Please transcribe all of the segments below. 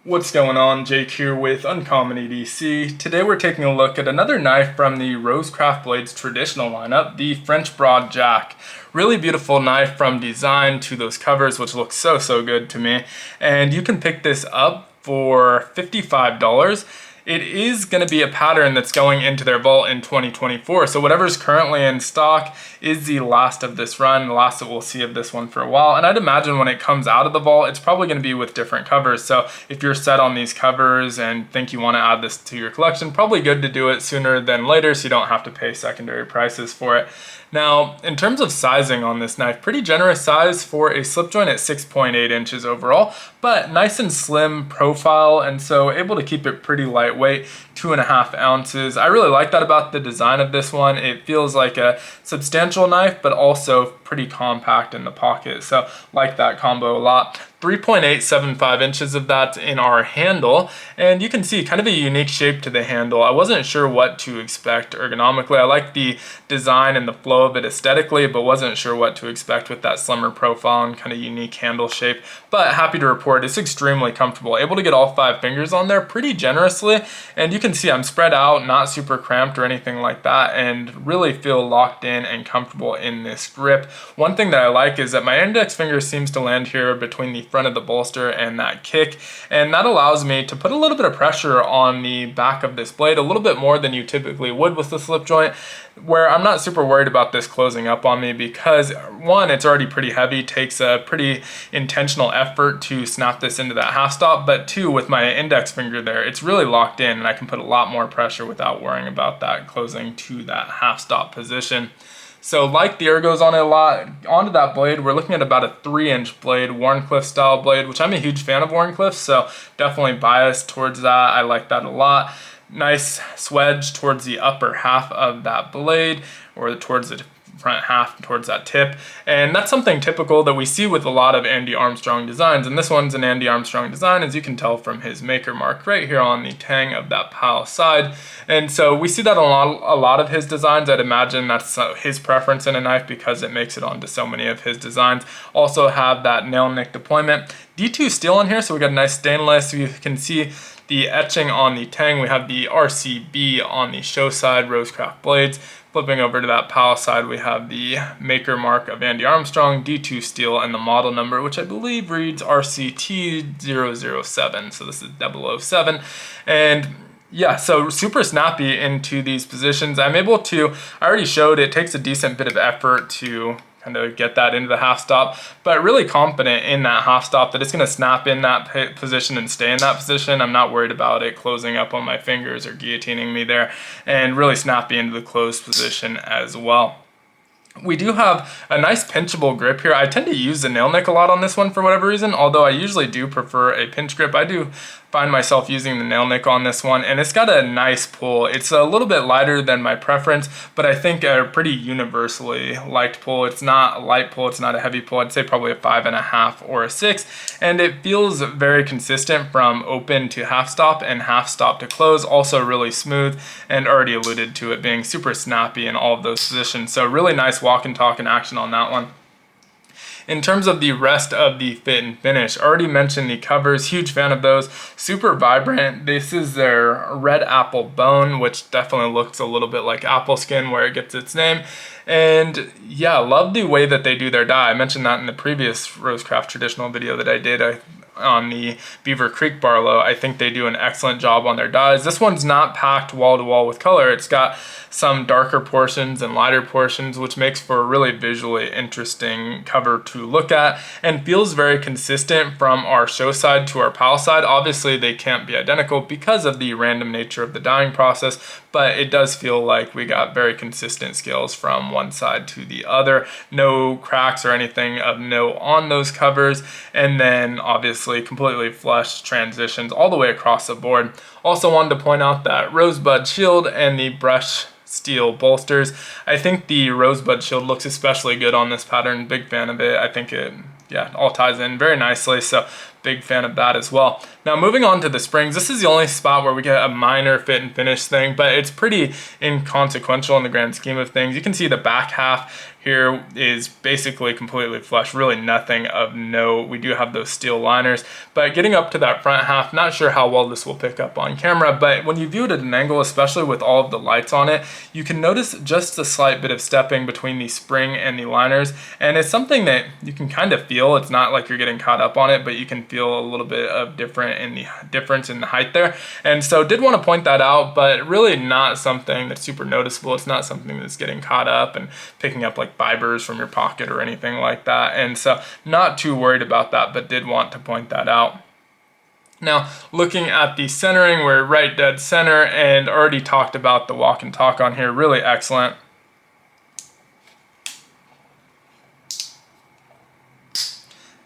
What's going on? Jake here with Uncommon EDC. Today we're taking a look at another knife from the Rosecraft Blades traditional lineup, the French Broad Jack. Really beautiful knife from design to those covers, which look so good to me. And you can pick this up for $55. It is going to be a pattern that's going into their vault in 2024. So whatever's currently in stock is the last of this run, the last that we'll see of this one for a while. And I'd imagine when it comes out of the vault, it's probably going to be with different covers. So if you're set on these covers and think you want to add this to your collection, probably good to do it sooner than later so you don't have to pay secondary prices for it. Now, in terms of sizing on this knife, pretty generous size for a slip joint at 6.8 inches overall, but nice and slim profile, and so able to keep it pretty lightweight, 2.5 ounces. I really like that about the design of this one. It feels like a substantial knife, but also pretty compact in the pocket, so like that combo a lot. 3.875 inches of that in our handle, and you can see kind of a unique shape to the handle. I wasn't sure what to expect ergonomically. I like the design and the flow of it aesthetically, but wasn't sure what to expect with that slimmer profile and kind of unique handle shape. But happy to report it's extremely comfortable. Able to get all 5 fingers on there pretty generously, and you can see I'm spread out, not super cramped or anything like that, and really feel locked in and comfortable in this grip. One thing that I like is that my index finger seems to land here between the front of the bolster and that kick, and that allows me to put a little bit of pressure on the back of this blade, a little bit more than you typically would with the slip joint, where I'm not super worried about this closing up on me because one, it's already pretty heavy, takes a pretty intentional effort to snap this into that half stop, but two, with my index finger there, it's really locked in and I can put a lot more pressure without worrying about that closing to that half stop position. So like the ergos on it a lot, onto that blade, we're looking at about a 3-inch blade, Wharncliffe style blade, which I'm a huge fan of Wharncliffe, so definitely biased towards that. I like that a lot. Nice swedge towards the upper half of that blade, or towards the front half, towards that tip. And that's something typical that we see with a lot of Andy Armstrong designs. And this one's an Andy Armstrong design, as you can tell from his maker mark right here on the tang of that pile side. And so we see that on a lot of his designs. I'd imagine that's his preference in a knife because it makes it onto so many of his designs. Also have that nail nick deployment. D2 steel in here, so we got a nice stainless. You can see the etching on the tang. We have the RCB on the show side, Rosecraft blades. Flipping over to that pile side, we have the maker mark of Andy Armstrong, D2 steel, and the model number, which I believe reads RCT007. So this is 007. And yeah, so super snappy into these positions. I'm able to, I already showed it takes a decent bit of effort to kind of get that into the half stop, but really confident in that half stop that it's going to snap in that position and stay in that position. I'm not worried about it closing up on my fingers or guillotining me there, and really snappy into the closed position as well. We do have a nice pinchable grip here. I tend to use the nail nick a lot on this one for whatever reason, although I usually do prefer a pinch grip. I do find myself using the nail nick on this one, and it's got a nice pull. It's a little bit lighter than my preference, but I think a pretty universally liked pull. It's not a light pull, it's not a heavy pull. I'd say probably a 5.5 or a 6, and it feels very consistent from open to half stop and half stop to close. Also really smooth, and already alluded to it being super snappy in all of those positions. So really nice walk and talk and action on that one. In terms of the rest of the fit and finish, already mentioned the covers, huge fan of those, super vibrant. This is their red apple bone, which definitely looks a little bit like apple skin where it gets its name. And yeah, love the way that they do their dye. I mentioned that in the previous Rosecraft traditional video that I did on the Beaver Creek Barlow. I think they do an excellent job on their dyes. This one's not packed wall to wall with color. It's got some darker portions and lighter portions, which makes for a really visually interesting cover to look at, and feels very consistent from our show side to our pile side. Obviously they can't be identical because of the random nature of the dyeing process, but it does feel like we got very consistent scales from one side to the other. No cracks or anything of note on those covers, and then obviously completely flush transitions all the way across the board. Also wanted to point out that Rosebud shield and the brush steel bolsters. I think the Rosebud shield looks especially good on this pattern. Big fan of it. I think it all ties in very nicely, so big fan of that as well. Now moving on to the springs, this is the only spot where we get a minor fit and finish thing, but it's pretty inconsequential in the grand scheme of things. You can see the back half here is basically completely flush, really nothing of note. We do have those steel liners, but getting up to that front half, not sure how well this will pick up on camera, but when you view it at an angle, especially with all of the lights on it, you can notice just a slight bit of stepping between the spring and the liners, and it's something that you can kind of feel. It's not like you're getting caught up on it, but you can feel a little bit of difference in the height there. And so did want to point that out, but really not something that's super noticeable. It's not something that's getting caught up and picking up like fibers from your pocket or anything like that. And so not too worried about that, but did want to point that out. Now, looking at the centering, we're right dead center, and already talked about the walk and talk on here, really excellent.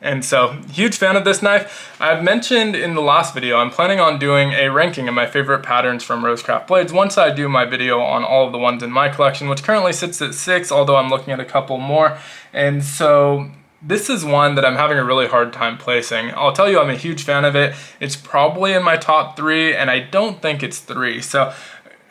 And so, huge fan of this knife. I've mentioned in the last video, I'm planning on doing a ranking of my favorite patterns from Rosecraft blades once I do my video on all of the ones in my collection, which currently sits at 6, although I'm looking at a couple more. And so, this is one that I'm having a really hard time placing. I'll tell you, I'm a huge fan of it. It's probably in my top 3, and I don't think it's 3. So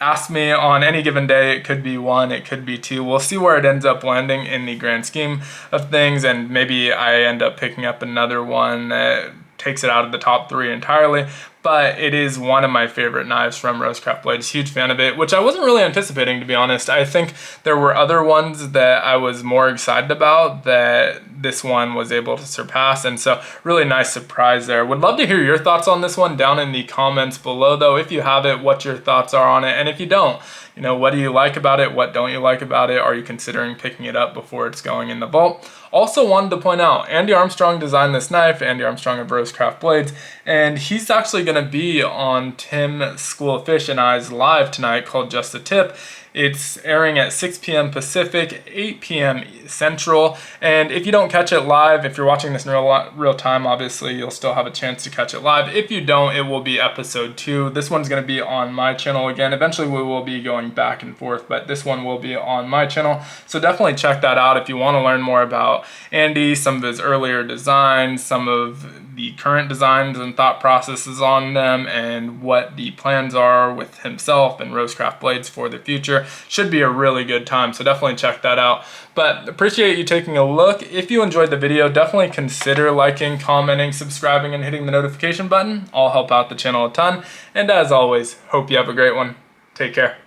ask me on any given day, it could be 1, it could be 2. We'll see where it ends up landing in the grand scheme of things, and maybe I end up picking up another one that takes it out of the top 3 entirely. But it is one of my favorite knives from Rosecraft blades. Huge fan of it, which I wasn't really anticipating, to be honest. I think there were other ones that I was more excited about that this one was able to surpass, and so really nice surprise there. Would love to hear your thoughts on this one down in the comments below, though. If you have it, what your thoughts are on it, and if you don't, you know, what do you like about it? What don't you like about it? Are you considering picking it up before it's going in the vault? Also wanted to point out, Andy Armstrong designed this knife, Andy Armstrong of Rosecraft blades, and he's actually going to be on Tim School of Fish and I's live tonight called Just a Tip. It's airing at 6 p.m. Pacific, 8 p.m. Central, and if you don't catch it live, if you're watching this in real time, obviously you'll still have a chance to catch it live. If you don't, it will be episode 2. This one's going to be on my channel again. Eventually we will be going back and forth, but this one will be on my channel, so definitely check that out if you want to learn more about Andy, some of his earlier designs, some of the current designs and thought processes on them, and what the plans are with himself and Rosecraft blades for the future. Should be a really good time, so definitely check that out. But appreciate you taking a look. If you enjoyed the video, definitely consider liking, commenting, subscribing, and hitting the notification button. All help out the channel a ton. And as always, hope you have a great one. Take care.